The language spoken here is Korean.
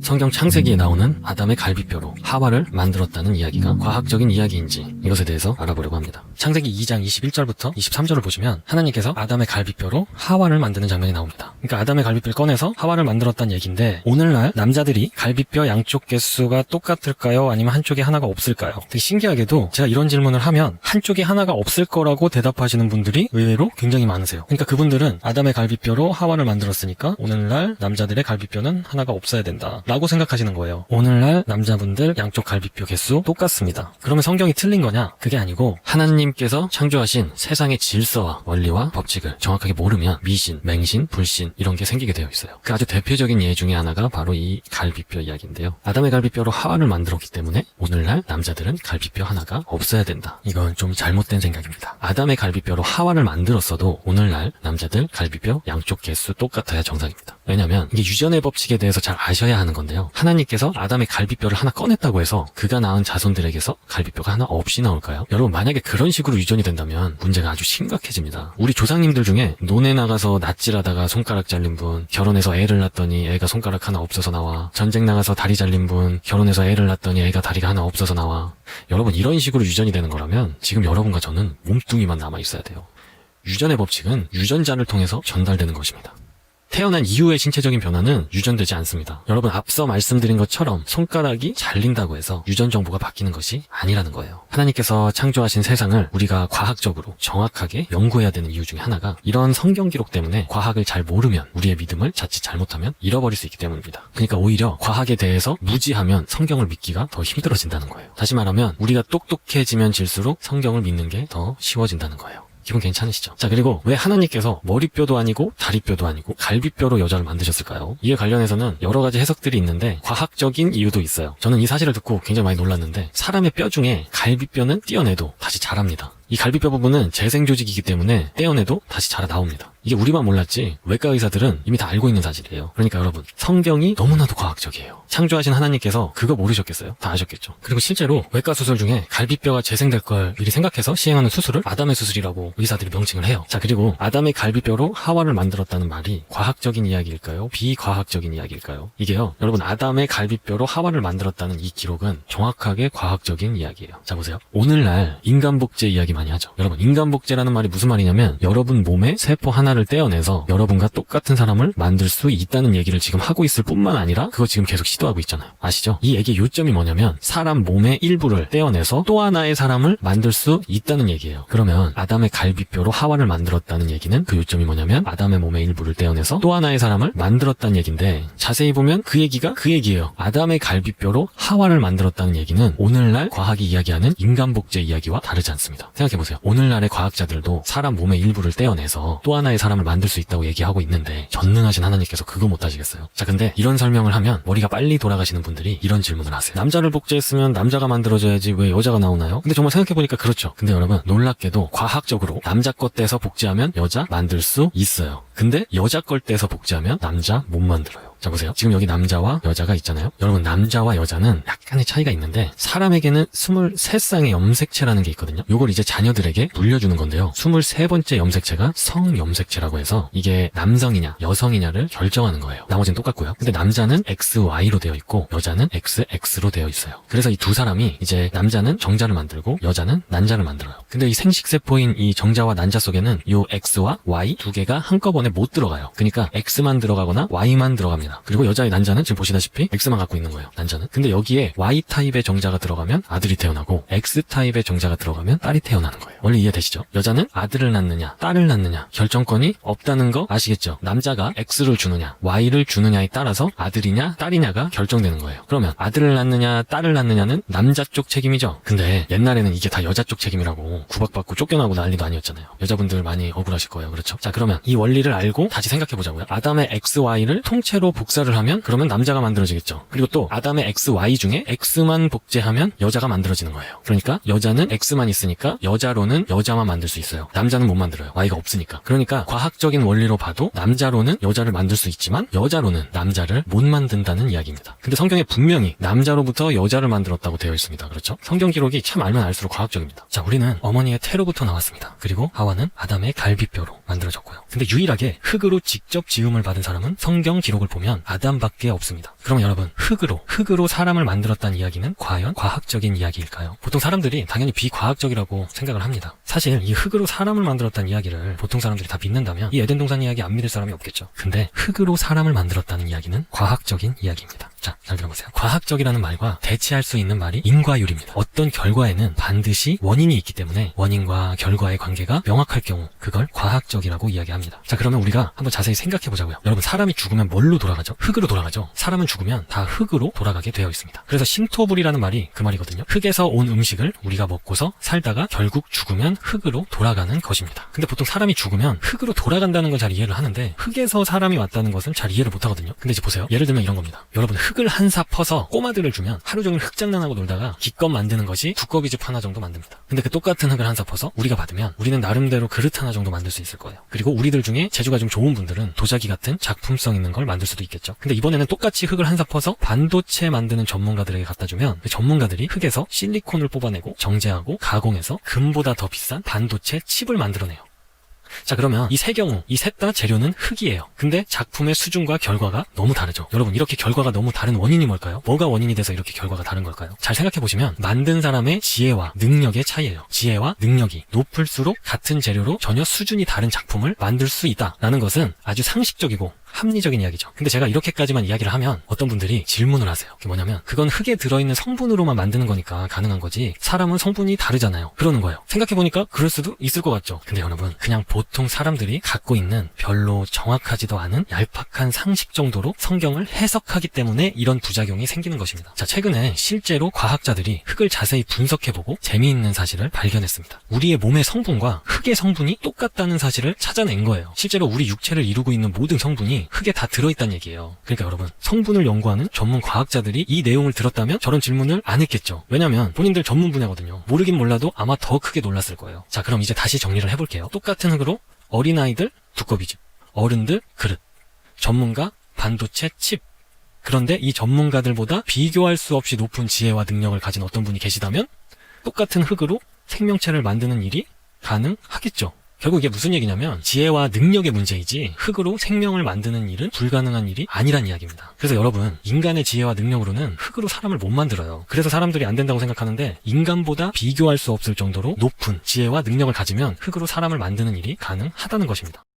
성경 창세기에 나오는 아담의 갈비뼈로 하와를 만들었다는 이야기가 과학적인 이야기인지 이것에 대해서 알아보려고 합니다. 창세기 2장 21절부터 23절을 보시면 하나님께서 아담의 갈비뼈로 하와를 만드는 장면이 나옵니다. 그러니까 아담의 갈비뼈를 꺼내서 하와를 만들었다는 얘기인데, 오늘날 남자들이 갈비뼈 양쪽 개수가 똑같을까요? 아니면 한쪽에 하나가 없을까요? 되게 신기하게도 제가 이런 질문을 하면 한쪽에 하나가 없을 거라고 대답하시는 분들이 의외로 굉장히 많으세요. 그러니까 그분들은 아담의 갈비뼈로 하와를 만들었으니까 오늘날 남자들의 갈비뼈는 하나가 없어야 된다 라고 생각하시는 거예요. 오늘날 남자분들 양쪽 갈비뼈 개수 똑같습니다. 그러면 성경이 틀린 거냐? 그게 아니고 하나님께서 창조하신 세상의 질서와 원리와 법칙을 정확하게 모르면 미신, 맹신, 불신 이런 게 생기게 되어 있어요. 그 아주 대표적인 예 중에 하나가 바로 이 갈비뼈 이야기인데요. 아담의 갈비뼈로 하와를 만들었기 때문에 오늘날 남자들은 갈비뼈 하나가 없어야 된다. 이건 좀 잘못된 생각입니다. 아담의 갈비뼈로 하와를 만들었어도 오늘날 남자들 갈비뼈 양쪽 개수 똑같아야 정상입니다. 왜냐면 이게 유전의 법칙에 대해서 잘 아셔야 하는 건데요. 하나님께서 아담의 갈비뼈를 하나 꺼냈다고 해서 그가 낳은 자손들에게서 갈비뼈가 하나 없이 나올까요? 여러분, 만약에 그런 식으로 유전이 된다면 문제가 아주 심각해집니다. 우리 조상님들 중에 논에 나가서 낫질하다가 손가락 잘린 분, 결혼해서 애를 낳았더니 애가 손가락 하나 없어서 나와. 전쟁 나가서 다리 잘린 분, 결혼해서 애를 낳았더니 애가 다리가 하나 없어서 나와. 여러분, 이런 식으로 유전이 되는 거라면 지금 여러분과 저는 몸뚱이만 남아 있어야 돼요. 유전의 법칙은 유전자를 통해서 전달되는 것입니다. 태어난 이후의 신체적인 변화는 유전되지 않습니다. 여러분, 앞서 말씀드린 것처럼 손가락이 잘린다고 해서 유전 정보가 바뀌는 것이 아니라는 거예요. 하나님께서 창조하신 세상을 우리가 과학적으로 정확하게 연구해야 되는 이유 중에 하나가 이런 성경 기록 때문에 과학을 잘 모르면 우리의 믿음을 자칫 잘못하면 잃어버릴 수 있기 때문입니다. 그러니까 오히려 과학에 대해서 무지하면 성경을 믿기가 더 힘들어진다는 거예요. 다시 말하면 우리가 똑똑해지면 질수록 성경을 믿는 게 더 쉬워진다는 거예요. 기분 괜찮으시죠? 자, 그리고 왜 하나님께서 머리뼈도 아니고 다리뼈도 아니고 갈비뼈로 여자를 만드셨을까요? 이에 관련해서는 여러 가지 해석들이 있는데 과학적인 이유도 있어요. 저는 이 사실을 듣고 굉장히 많이 놀랐는데, 사람의 뼈 중에 갈비뼈는 떼어내도 다시 자랍니다. 이 갈비뼈 부분은 재생 조직이기 때문에 떼어내도 다시 자라 나옵니다. 이게 우리만 몰랐지 외과 의사들은 이미 다 알고 있는 사실이에요. 그러니까 여러분, 성경이 너무나도 과학적이에요. 창조하신 하나님께서 그거 모르셨겠어요? 다 아셨겠죠. 그리고 실제로 외과 수술 중에 갈비뼈가 재생될 걸 미리 생각해서 시행하는 수술을 아담의 수술이라고 의사들이 명칭을 해요. 자, 그리고 아담의 갈비뼈로 하와를 만들었다는 말이 과학적인 이야기일까요? 비과학적인 이야기일까요? 이게요, 여러분, 아담의 갈비뼈로 하와를 만들었다는 이 기록은 정확하게 과학적인 이야기예요. 자, 보세요. 오늘날 인간복제 이야기 많이 하죠. 여러분, 인간복제라는 말이 무슨 말이냐면 여러분 몸에 세포 하나를 떼어내서 여러분과 똑같은 사람을 만들 수 있다는 얘기를 지금 하고 있을 뿐만 아니라 그거 지금 계속 시도하고 있잖아요. 아시죠? 이 얘기의 요점이 뭐냐면 사람 몸의 일부를 떼어내서 또 하나의 사람을 만들 수 있다는 얘기예요. 그러면 아담의 갈비뼈로 하와를 만들었다는 얘기는 그 요점이 뭐냐면 아담의 몸의 일부를 떼어내서 또 하나의 사람을 만들었다는 얘기인데, 자세히 보면 그 얘기가 그 얘기예요. 아담의 갈비뼈로 하와를 만들었다는 얘기는 오늘날 과학이 이야기하는 인간복제 이야기와 다르지 않습니다. 생각해보세요. 오늘날의 과학자들도 사람 몸의 일부를 떼어내서 또 하나의 사람을 만들 수 있다고 얘기하고 있는데 전능하신 하나님께서 그거 못하시겠어요? 자, 근데 이런 설명을 하면 머리가 빨리 돌아가시는 분들이 이런 질문을 하세요. 남자를 복제했으면 남자가 만들어져야지 왜 여자가 나오나요? 근데 정말 생각해보니까 그렇죠. 근데 여러분, 놀랍게도 과학적으로 남자 것 떼서 복제하면 여자 만들 수 있어요. 근데 여자 걸 떼서 복제하면 남자 못 만들어요. 자, 보세요. 지금 여기 남자와 여자가 있잖아요. 여러분, 남자와 여자는 약간의 차이가 있는데 사람에게는 23쌍의 염색체라는 게 있거든요. 요걸 이제 자녀들에게 물려주는 건데요. 23번째 염색체가 성염색체라고 해서 이게 남성이냐 여성이냐를 결정하는 거예요. 나머지는 똑같고요. 근데 남자는 XY로 되어 있고 여자는 XX로 되어 있어요. 그래서 이 두 사람이 이제 남자는 정자를 만들고 여자는 난자를 만들어요. 근데 이 생식세포인 이 정자와 난자 속에는 요 X와 Y 두 개가 한꺼번에 못 들어가요. 그러니까 X만 들어가거나 Y만 들어갑니다. 그리고 여자의 난자는 지금 보시다시피 X만 갖고 있는 거예요. 난자는. 근데 여기에 Y타입의 정자가 들어가면 아들이 태어나고 X타입의 정자가 들어가면 딸이 태어나는 거예요. 원래 이해되시죠? 여자는 아들을 낳느냐 딸을 낳느냐 결정권이 없다는 거 아시겠죠? 남자가 X를 주느냐 Y를 주느냐에 따라서 아들이냐 딸이냐가 결정되는 거예요. 그러면 아들을 낳느냐 딸을 낳느냐는 남자 쪽 책임이죠. 근데 옛날에는 이게 다 여자 쪽 책임이라고 구박받고 쫓겨나고 난리도 아니었잖아요. 여자분들 많이 억울하실 거예요. 그렇죠? 자, 그러면 이 원리를 알고 다시 생각해보자고요. 아담의 XY를 통째로 복사를 하면 그러면 남자가 만들어지겠죠. 그리고 또 아담의 XY 중에 X만 복제하면 여자가 만들어지는 거예요. 그러니까 여자는 X만 있으니까 여자로는 여자만 만들 수 있어요. 남자는 못 만들어요. Y가 없으니까. 그러니까 과학적인 원리로 봐도 남자로는 여자를 만들 수 있지만 여자로는 남자를 못 만든다는 이야기입니다. 근데 성경에 분명히 남자로부터 여자를 만들었다고 되어 있습니다. 그렇죠? 성경 기록이 참 알면 알수록 과학적입니다. 자, 우리는 어머니의 태로부터 나왔습니다. 그리고 하와는 아담의 갈비뼈로 만들어졌고요. 근데 유일하게 흙으로 직접 지음을 받은 사람은 성경 기록을 보면 보면 아담밖에 없습니다. 그럼 여러분, 흙으로 사람을 만들었다는 이야기는 과연 과학적인 이야기일까요? 보통 사람들이 당연히 비과학적이라고 생각을 합니다. 사실 이 흙으로 사람을 만들었다는 이야기를 보통 사람들이 다 믿는다면 이 에덴 동산 이야기 안 믿을 사람이 없겠죠. 근데 흙으로 사람을 만들었다는 이야기는 과학적인 이야기입니다. 자, 잘 들어보세요. 과학적이라는 말과 대체할 수 있는 말이 인과율입니다. 어떤 결과에는 반드시 원인이 있기 때문에 원인과 결과의 관계가 명확할 경우 그걸 과학적이라고 이야기합니다. 자, 그러면 우리가 한번 자세히 생각해 보자고요. 여러분, 사람이 죽으면 뭘로 돌아가죠? 흙으로 돌아가죠. 사람은 죽으면 다 흙으로 돌아가게 되어 있습니다. 그래서 신토불이라는 말이 그 말이거든요. 흙에서 온 음식을 우리가 먹고서 살다가 결국 죽으면 흙으로 돌아가는 것입니다. 근데 보통 사람이 죽으면 흙으로 돌아간다는 건 잘 이해를 하는데 흙에서 사람이 왔다는 것은 잘 이해를 못 하거든요. 근데 이제 보세요. 예를 들면 이런 겁니다. 여러분, 흙을 한 사 퍼서 꼬마들을 주면 하루 종일 흙장난하고 놀다가 기껏 만드는 것이 두꺼비집 하나 정도 만듭니다. 근데 그 똑같은 흙을 한 사 퍼서 우리가 받으면 우리는 나름대로 그릇 하나 정도 만들 수 있을 거예요. 그리고 우리들 중에 재주가 좀 좋은 분들은 도자기 같은 작품성 있는 걸 만들 수도 있겠죠. 근데 이번에는 똑같이 흙을 한 사 퍼서 반도체 만드는 전문가들에게 갖다 주면 그 전문가들이 흙에서 실리콘을 뽑아내고 정제하고 가공해서 금보다 더 비싼 반도체 칩을 만들어내요. 자, 그러면 이 세 경우, 이 셋 다 재료는 흙이에요. 근데 작품의 수준과 결과가 너무 다르죠. 여러분, 이렇게 결과가 너무 다른 원인이 뭘까요? 뭐가 원인이 돼서 이렇게 결과가 다른 걸까요? 잘 생각해보시면 만든 사람의 지혜와 능력의 차이예요. 지혜와 능력이 높을수록 같은 재료로 전혀 수준이 다른 작품을 만들 수 있다라는 것은 아주 상식적이고 합리적인 이야기죠. 근데 제가 이렇게까지만 이야기를 하면 어떤 분들이 질문을 하세요. 그게 뭐냐면 그건 흙에 들어있는 성분으로만 만드는 거니까 가능한 거지 사람은 성분이 다르잖아요. 그러는 거예요. 생각해보니까 그럴 수도 있을 것 같죠. 근데 여러분, 그냥 보통 사람들이 갖고 있는 별로 정확하지도 않은 얄팍한 상식 정도로 성경을 해석하기 때문에 이런 부작용이 생기는 것입니다. 자, 최근에 실제로 과학자들이 흙을 자세히 분석해보고 재미있는 사실을 발견했습니다. 우리의 몸의 성분과 흙의 성분이 똑같다는 사실을 찾아낸 거예요. 실제로 우리 육체를 이루고 있는 모든 성분이 흙에 다 들어있다는 얘기예요. 그러니까 여러분, 성분을 연구하는 전문 과학자들이 이 내용을 들었다면 저런 질문을 안 했겠죠. 왜냐면 본인들 전문 분야거든요. 모르긴 몰라도 아마 더 크게 놀랐을 거예요. 자, 그럼 이제 다시 정리를 해볼게요. 똑같은 흙으로 어린아이들 두꺼비집, 어른들 그릇, 전문가 반도체 칩. 그런데 이 전문가들보다 비교할 수 없이 높은 지혜와 능력을 가진 어떤 분이 계시다면 똑같은 흙으로 생명체를 만드는 일이 가능하겠죠. 결국 이게 무슨 얘기냐면 지혜와 능력의 문제이지 흙으로 생명을 만드는 일은 불가능한 일이 아니란 이야기입니다. 그래서 여러분, 인간의 지혜와 능력으로는 흙으로 사람을 못 만들어요. 그래서 사람들이 안 된다고 생각하는데 인간보다 비교할 수 없을 정도로 높은 지혜와 능력을 가지면 흙으로 사람을 만드는 일이 가능하다는 것입니다.